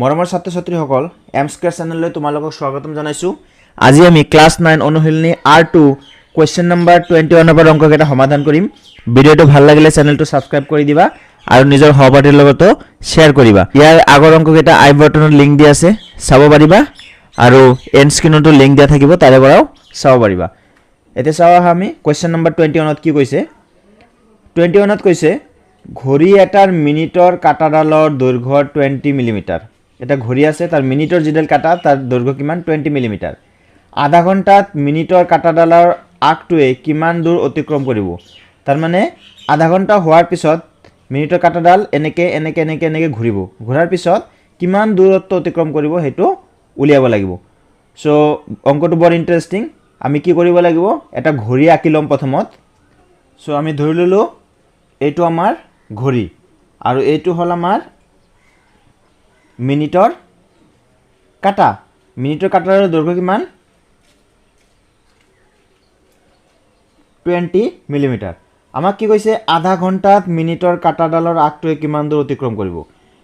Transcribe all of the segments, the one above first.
মৰমৰ ছাত্ৰ-ছাত্ৰীসকল M square চেনেললৈ তোমালোকক স্বাগতম জনাইছোঁ। আজি আমি ক্লাছ 9 অনুশীলনী R2 কোৱেশ্চন নম্বৰ 21 পৰা অংককেইটা সমাধান কৰিম। ভিডিঅ'টো ভাল লাগিলে চেনেলটো সাবস্ক্ৰাইব কৰি দিবা আৰু নিজৰ সহপাঠীৰ লগতো শ্বেয়াৰ কৰিবা। ইয়াৰ আগৰ অংককেইটা আই বাটনত লিংক দিয়া আছে, চাব পাৰিবা আৰু এণ্ড স্ক্ৰীনতো লিংক দিয়া থাকিব, তাৰে পৰাও চাব পাৰিবা। এতিয়া চাও আমি কোৱেশ্চন নম্বৰ 21ত কি কৈছে। 21ত কৈছে ঘড়ী এটাৰ মিনিটৰ কাটাডালৰ দৈৰ্ঘ্য 20 মিলিমিটাৰ। এটা ঘড়ী আছে, তাৰ মিনিটৰ যিডাল কাটা তাৰ দৈৰ্ঘ্য কিমান 20 মিলিমিটাৰ। আধা ঘণ্টাত মিনিটৰ কাটাডালৰ আগটোৱে কিমান দূৰ অতিক্ৰম কৰিব। তাৰ মানে আধা ঘণ্টা হোৱাৰ পিছত মিনিটৰ কাটাডাল এনেকে এনেকে এনেকে এনেকে ঘূৰিব, ঘূৰাৰ পিছত কিমান দূৰত্ব অতিক্ৰম কৰিব সেইটো উলিয়াব লাগিব। সো অংকটো বৰ ইন্টাৰেষ্টিং। আমি কি কৰিব লাগিব, এটা ঘড়ী আঁকি ল'ম প্ৰথমত। সো আমি ধৰি ললো এইটো আমাৰ ঘড়ী আৰু এইটো হ'ল আমাৰ মিনিটৰ কাটা। মিনিটৰ কাটাৰ দৈৰ্ঘ্য কিমান 20 মিলিমিটাৰ। আমাক কি কৈছে আধা ঘণ্টাত মিনিটৰ কাটাডালৰ আগটোৱে কিমান দূৰ অতিক্ৰম কৰিব।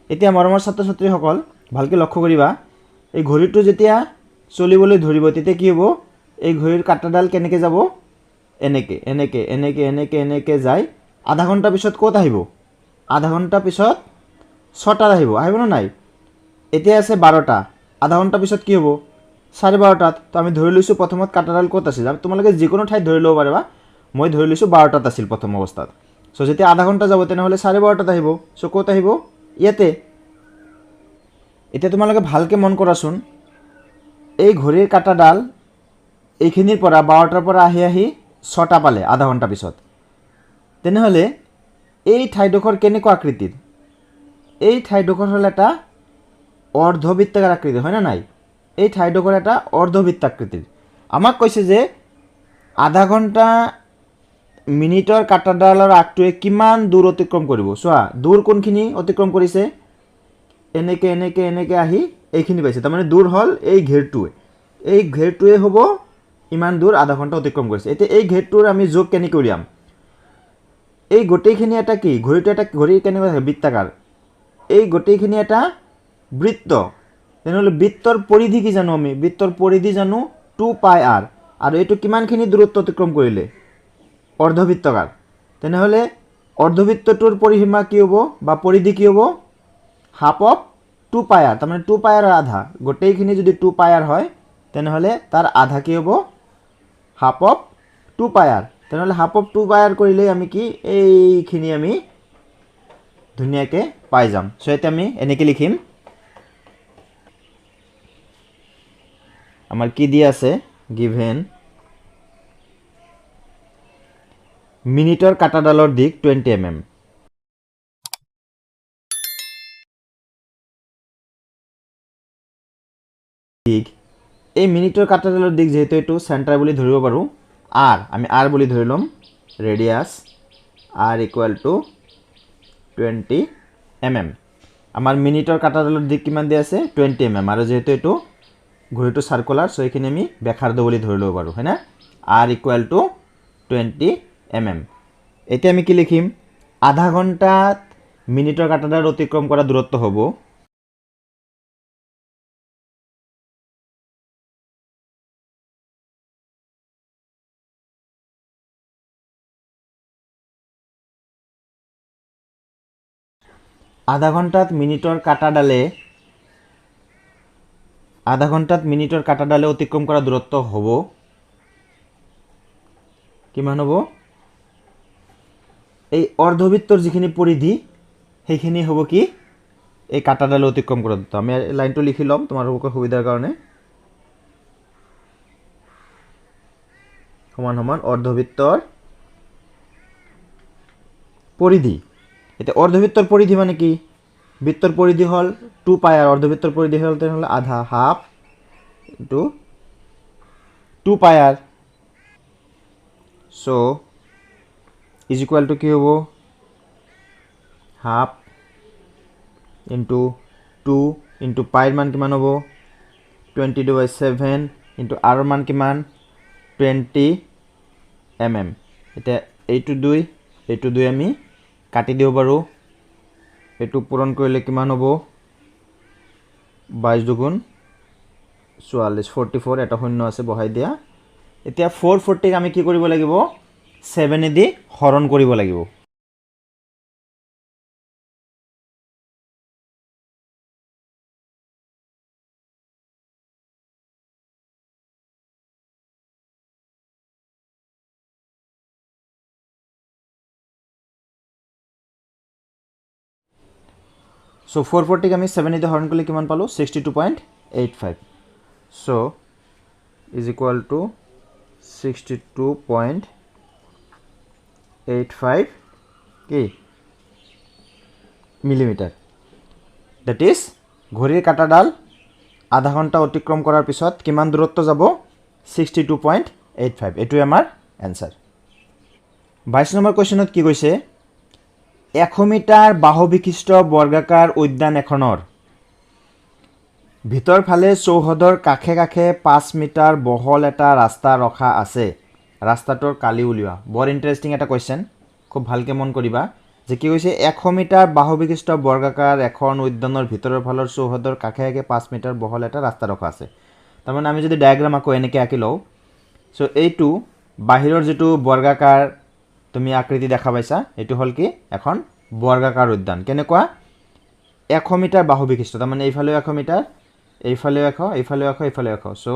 এতিয়া মৰমৰ ছাত্ৰ-ছাত্ৰীসকল ভালকৈ লক্ষ্য কৰিবা, এই ঘড়ীটো যেতিয়া চলিবলৈ ধৰিব তেতিয়া কি হ'ব, এই ঘড়ীৰ কাটাডাল কেনেকৈ যাব, এনেকে এনেকে এনেকে এনেকে এনেকে যায়। আধা ঘণ্টা পিছত ক'ত আহিব, আধা ঘণ্টা পিছত 6টাত আহিব না নাই। এতিয়া আছে 12টা, আধা ঘণ্টা পিছত কি হ'ব 12:30টাত। তো আমি ধৰি লৈছোঁ প্ৰথমত কাটাডাল ক'ত আছিল, তোমালোকে যিকোনো ঠাইত ধৰি ল'ব পাৰিবা। মই ধৰি লৈছোঁ 12টাত আছিল প্ৰথম অৱস্থাত। সো যেতিয়া আধা ঘণ্টা যাব তেনেহ'লে 12:30টাত আহিব। সো ক'ত আহিব, ইয়াতে। এতিয়া তোমালোকে ভালকৈ মন কৰাচোন, এই ঘড়ীৰ কাটাডাল এইখিনিৰ পৰা 12টাৰ পৰা আহি আহি 6টা পালে আধা ঘণ্টা পিছত। তেনেহ'লে এই ঠাইডোখৰ কেনেকুৱা আকৃতিৰ, এই ঠাইডোখৰ হ'ল এটা অৰ্ধবৃত্তাকাৰ আকৃতিৰ, হয় না নাই। এই ঠাইডোখৰ এটা অৰ্ধবৃত্তাকৃতিৰ। আমাক কৈছে যে আধা ঘণ্টা মিনিটৰ কাটাডালৰ আগটোৱে কিমান দূৰ অতিক্ৰম কৰিব। চোৱা দূৰ কোনখিনি অতিক্ৰম কৰিছে, এনেকে এনেকে এনেকে আহি এইখিনি পাইছে। তাৰমানে দূৰ হ'ল এই ঘেৰটোৱে, এই ঘেৰটোৱে হ'ব ইমান দূৰ আধা ঘণ্টা অতিক্ৰম কৰিছে। এতিয়া এই ঘেৰটোৰ আমি যোগ কেনেকৈ উলিয়াম, এই গোটেইখিনি এটা কি, ঘড়ীটো এটা ঘড়ী কেনেকুৱা থাকে বৃত্তাকাৰ, এই গোটেইখিনি এটা বৃত্ত। তেনেহ'লে বৃত্তৰ পৰিধি কি জানো, আমি বৃত্তৰ পৰিধি জানো 2πr, আৰু এইটো কিমানখিনি দূৰত্ব অতিক্ৰম কৰিলে, অৰ্ধবৃত্তাকাৰ। তেনেহ'লে অৰ্ধবৃত্তটোৰ পৰিসীমা কি হ'ব বা পৰিধি কি হ'ব, হাফ অফ 2πr। তাৰমানে 2πr আধা, গোটেইখিনি যদি 2πr হয় তেনেহ'লে তাৰ আধা কি হ'ব হাফ অফ 2πr। তেনেহ'লে হাফ অফ 2πr কৰিলেই আমি কি এইখিনি আমি ধুনীয়াকৈ পাই যাম। সো এতিয়া আমি এনেকৈ লিখিম, আমাৰ কি দিয়া আছে, গিভেন মিনিটৰ কাটাডালৰ দিক 20 mm। এই মিনিটৰ কাটাডালৰ দিক যিহেতু এইটো চেণ্টাৰ বুলি ধৰিব পাৰোঁ, আৰ আমি আৰ বুলি ধৰি ল'ম, radius R equal to 20 mm। আমাৰ মিনিটৰ কাটাডালৰ দিক কিমান দিয়া আছে 20 mm, আৰু যিহেতু এইটো ঘড়ীটো চাৰ্কুলাৰ, সো এইখিনি আমি ব্যাসাৰ্ধ বুলি ধৰি ল'ব পাৰোঁ, হয় না। R equal to 20 mm। এতিয়া আমি কি লিখিম, আধা ঘণ্টাত মিনিটৰ কাটাডাল অতিক্ৰম কৰা দূৰত্ব হ'ব আধা ঘণ্টাত মিনিটৰ কাটাডালে অতিক্ৰম কৰা দূৰত্ব হ'ব কিমান হ'ব, এই অৰ্ধবৃত্তৰ যিখিনি পৰিধি সেইখিনি হ'ব কি এই কাটাডালে অতিক্ৰম কৰা দূৰত্ব। আমি লাইনটো লিখি ল'ম তোমালোকৰ সুবিধাৰ কাৰণে, সমান সমান অৰ্ধবৃত্তৰ পৰিধি। এতিয়া অৰ্ধবৃত্তৰ পৰিধি মানে কি, বৃত্তৰ পৰিধি হ'ল 2πr, অৰ্ধবৃত্তৰ পৰিধি হ'ল তেনেহ'লে আধা, half into 2πr। So is equal to কি হ'ব, হাফ ইনটু 2 ইনটু পাইৰ মান কিমান হ'ব 20/7 ইনটু আৰৰ মান কিমান 20 mm। এতিয়া এইটো 2 আমি কাটি দিব পাৰোঁ, এইটো পূৰণ কৰিলে কিমান হ'ব 22 দুগুণ 44 44 এটা শূন্য আছে বহাই দিয়া এতিয়া 440 আমি কি কৰিব লাগিব 7 দি হৰণ কৰিব লাগিব So 440 আমি 7 দিয়ে হৰণ কৰিলে কিমান পালো 62.85 so is equal to 62.85 কি মিলিমিটাৰ that is ঘড়ীৰ কাঁটাডাল আধা ঘণ্টা অতিক্ৰম কৰাৰ পিছত কিমান দূৰত্ব যাব 62.85 এটোই আমাৰ आंसर 22 নম্বৰ কোৱেশ্চনত কি কৈছে 100 মিটাৰ বাহু বিশিষ্ট বৰ্গাকাৰ উদ্যান এখনৰ ভিতৰ ফালে চৌহদৰ কাষে কাষে 5 মিটাৰ বহল এটা ৰাস্তা ৰখা আছে ৰাস্তাটোৰ কালি উলিওৱা বৰ ইন্টাৰেষ্টিং এটা কোৱেশ্চন খুব ভালকে মন কৰিবা যে কি কৈছে 100 মিটাৰ বাহু বিশিষ্ট বৰ্গাকাৰ এখন উদ্যানৰ ভিতৰৰ ফালৰ চৌহদৰ কাষে কাষে 5 মিটাৰ বহল এটা ৰাস্তা ৰখা আছে তাৰমানে আমি যদি ডায়াগ্ৰাম আকো এনেকে আঁকি লও সো এইটো বাহিৰৰ যেটো বৰ্গাকাৰ তুমি আকৃতি দেখা পাইছা এটো হল কি এখন বৰ্গাকাৰ উদ্যান কেনেকুৱা 100 মিটাৰ বাহু বিশিষ্ট তাৰমানে এইফালে 100 মিটাৰ এইফালে 100 এইফালে 100 এইফালে 100 সো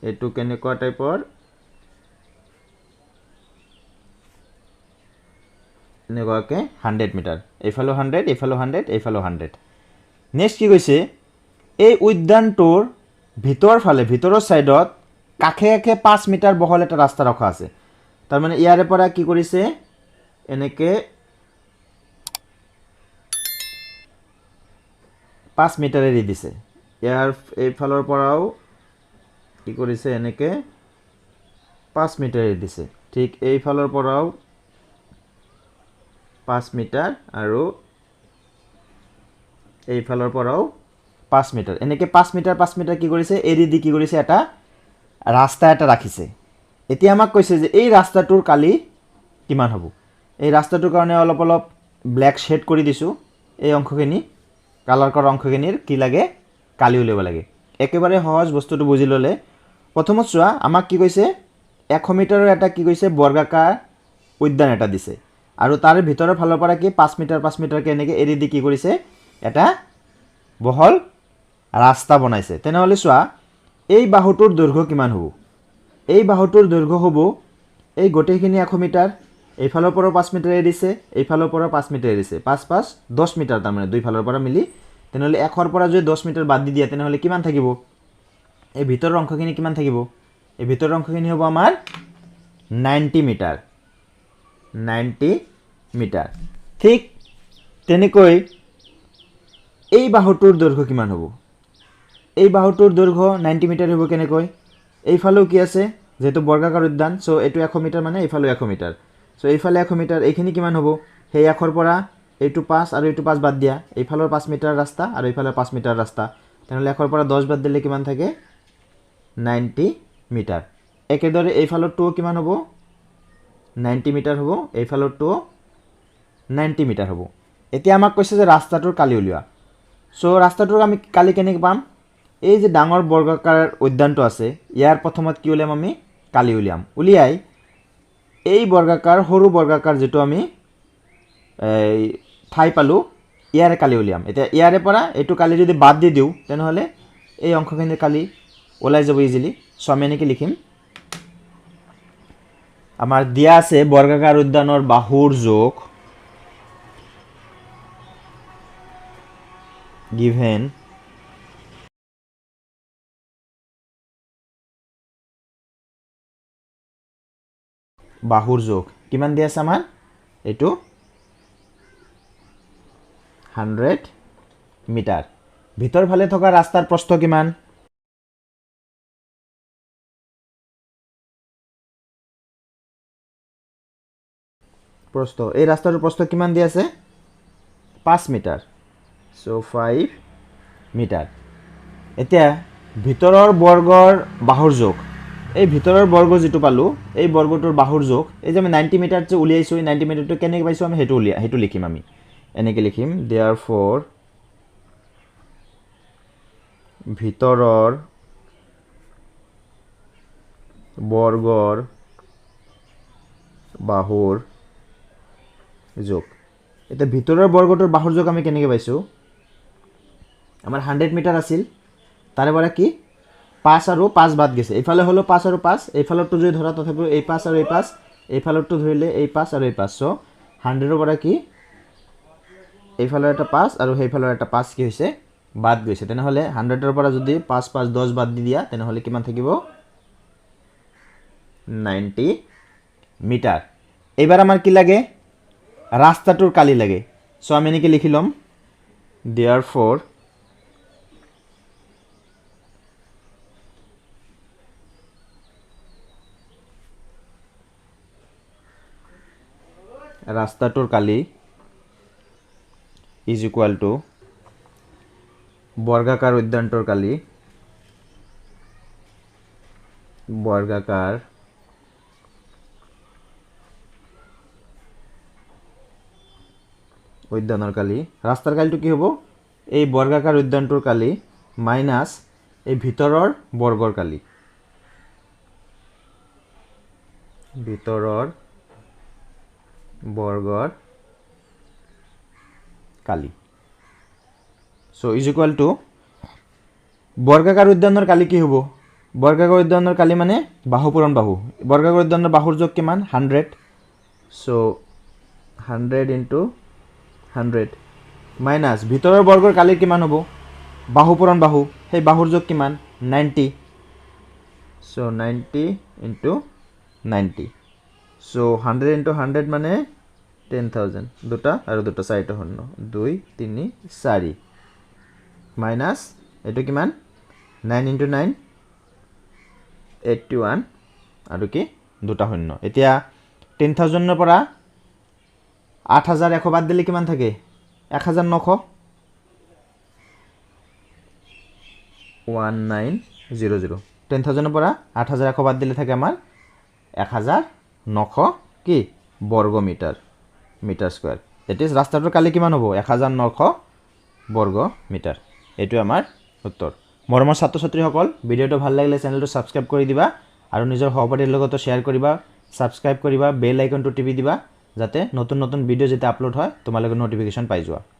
এটো কেনেকুৱা টাইপৰ নেগোকে 100 মিটাৰ এইফালে 100 এইফালে 100 এইফালে 100 নেক্সট কি কৈছে এই উদ্যানটোৰ ভিতৰ ফালে ভিতৰৰ সাইডত কাখে কাখে 5 মিটাৰ বহল এটা ৰাস্তা ৰখা আছে তাৰমানে ইয়াৰে পৰা কি কৰিছে এনেকে 5 মিটাৰ এৰি দিছে ইয়াৰ এই ফালৰ পৰাও কি কৰিছে এনেকে 5 মিটাৰ এৰি দিছে ঠিক এই ফালৰ পৰাও 5 মিটাৰ আৰু এই ফালৰ পৰাও 5 মিটাৰ এনেকে 5 মিটাৰ কি কৰিছে এৰি দি কি কৰিছে এটা ৰাস্তা এটা ৰাখিছে এতিয়া আমাক কৈছে যে এই ৰাস্তাটোৰ কালি কিমান হ'ব এই ৰাস্তাটোৰ কাৰণে অলপ অলপ ব্ল্যাক শেড কৰি দিছো এই অংশখিনি কালাৰ কৰা অংশখিনিৰ কি লাগে কালি উলিয়াব লাগে একেবাৰে সহজ বস্তুটো বুজি ললে প্ৰথমত চোৱা আমাক কি কৈছে 100 মিটাৰৰ এটা কি কৈছে বৰ্গাকাৰ উদ্যান এটা দিছে আৰু তাৰ ভিতৰৰ ফালৰ পৰা কি 5 মিটাৰ কে এনেকে এৰি দি কি কৰিছে এটা বহল ৰাস্তা বনাইছে তেনেহলে চোৱা এই বাহুটোৰ দৈৰ্ঘ্য কিমান হ'ব এই বাহুটোৰ দৈৰ্ঘ্য হ'ব এই গোটেইখিনি 100 মিটাৰ এই ফালৰ পৰা 5 মিটাৰ এৰিছে এই ফালৰ পৰা 5 মিটাৰ এৰিছে 5 5 10 মিটাৰ তাৰমানে দুই ফালৰ পৰা মিলি তেনেহলে 1 ৰ পৰা যদি 10 মিটাৰ বাদ দি দিয়া তেনেহলে কিমান থাকিব এই ভিতৰৰ অংশখিনি কিমান থাকিব এই ভিতৰৰ অংশখিনি হ'ব আমাৰ 90 মিটাৰ 90 মিটাৰ ঠিক তেনেকৈ এই বাহুটোৰ দৈৰ্ঘ্য কিমান হ'ব এই বাহুটোৰ দৈৰ্ঘ্য 90 মিটাৰ হ'ব কেনেকৈ এই ফালেও কি আছে যেটো বৰ্গাকাৰ উদ্যান সো এটো 100 মিটাৰ মানে এইফালে 100 মিটাৰ সো এইফালে 100 মিটাৰ এইখিনি কিমান হ'ব হেই 1 ৰ পৰা এইটো 5 আৰু এইটো 5 বাদ দিয়া এইফালৰ 5 মিটাৰ ৰাস্তা আৰু এইফালৰ 5 মিটাৰ ৰাস্তা তেনেহলে 1 ৰ পৰা 10 বাদ দিলে কিমান থাকে 90 মিটাৰ একেদৰে এইফালৰটো কিমান হ'ব 90 মিটাৰ হ'ব এইফালৰটো 90 মিটাৰ হ'ব এতিয়া আমাক কৈছে যে ৰাস্তাটোৰ কালি উলিওৱা সো ৰাস্তাটোৰ আমি কালি কেনেকৈ পাম এই যে ডাঙৰ বৰ্গাকাৰ উদ্যানটো আছে ইয়াৰ প্ৰথমত কি উলিয়াম আমি কালি উলিয়াই এই বৰ্গাকাৰ সৰু বৰ্গাকাৰ যেটো আমি এই ঠাই পালো ইয়াৰে কালি উলিয়াম এতিয়া ইয়াৰে পৰা এটো কালি যদি বাদ দি দিও তেনেহলে এই অংশখিনি কালি ওলাই যাব ইজিলি সো আমি এনেকৈ লিখিম আমাৰ দিয়া আছে বৰ্গাকাৰ উদ্যানৰ বাহুৰ যোগ given বাহুৰ যোগ কিমান দিয়া আছে আমাৰ এটো 100 মিটাৰ ভিতৰ ফালে থকা ৰাস্তাৰ প্ৰস্থ কিমান প্ৰস্থ এই ৰাস্তাৰ প্ৰস্থ কিমান দিয়া আছে 5 মিটাৰ সো 5 মিটাৰ এতিয়া ভিতৰৰ বৰ্গৰ বাহুৰ যোগ এই ভিতৰৰ বৰ্গ যেটো পালো এই বৰ্গটোৰ বাহুৰ যোগ এই যে আমি 90 মিটাৰ যে উলিয়াইছো এই 90 মিটাৰটো কেনেকৈ পাইছো আমি হেতু লিখিম আমি এনেকৈ লিখিম therefore ভিতৰৰ বৰ্গৰ বাহুৰ যোগ এতিয়া ভিতৰৰ বৰ্গটোৰ বাহুৰ যোগ আমি কেনেকৈ পাইছোঁ আমাৰ 100 মিটাৰ আছিল তাৰে পৰা কি 5 আৰু 5 বাদ গৈছে এইফালে হলো 5 আৰু 5 এইফালৰটো যদি ধৰা তথাপিও এই 5 আৰু এই 5 এইফালৰটো ধৰিলে এই 5 আৰু এই 5 সো 100 ৰ পৰা কি এইফালৰ এটা 5 আৰু সেইফালৰ এটা 5 কি হৈছে বাদ গৈছে তেনেহলে 100 ৰ পৰা যদি 5 5 10 বাদ দি দিয়া তেনেহলে কিমান থাকিব 90 মিটাৰ এবাৰ আমাৰ কি লাগে ৰাস্তাটোৰ কালি লাগে সো আমি এনেকৈ লিখি লম therefore ৰাস্তাটোৰ কালি is equal to বৰ্গাকাৰ উদ্যানটোৰ কালি বৰ্গাকাৰ উদ্যানৰ কালি ৰাস্তাৰ কালিটো কি হ'ব এই বৰ্গাকাৰ উদ্যানটোৰ কালি মাইনাস এই ভিতৰৰ বৰ্গৰ কালি ভিতৰৰ বৰ্গৰ কালি সো ইজ ইকুয়াল টু বৰ্গাকাৰ উদ্যানৰ কালি কি হ'ব বৰ্গাকাৰ উদ্যানৰ কালি মানে বাহু পূৰণ বাহু বৰ্গাকাৰ উদ্যানৰ বাহুৰ যোগ কিমান 100 সো 100 ইনটু 100 মাইনাস ভিতৰৰ বৰ্গৰ কালি কিমান হ'ব বাহু পূৰণ বাহু সেই বাহুৰ যোগ কিমান 90 সো 90 ইনটু 90 সো 100 ইনটু 100 মানে 10,000 দুটা আৰু দুটা চাৰিটা শূন্য 2 3 4 মাইনাস এটো কিমান 9 ইনটু 9 81 আৰু কি দুটা শূন্য এতিয়া 10,000 ৰ পৰা 8,100 বাদ দিলে কিমান থাকে 1,900 1900 10,000 ৰ পৰা 8,100 বাদ দিলে থাকে আমাৰ 1,900 কি বৰ্গ metre metre square that is ৰাস্তাটোৰ কালি কিমান হ'ব 1,900 বৰ্গ মিটাৰ এটো আমাৰ উত্তৰ মৰমৰ ছাত্ৰ ছাত্ৰীসকল ভিডিওটো ভাল লাগিলে চেনেলটো সাবস্ক্ৰাইব কৰি দিবা আৰু নিজৰ সহপাঠীৰ লগত শেয়াৰ কৰিবা সাবস্ক্ৰাইব কৰিবা বেল আইকনটো টিপি দিবা যাতে নতুন নতুন ভিডিও যেটা আপলোড হয় তোমালোকে নোটিফিকেশন পাই যোৱা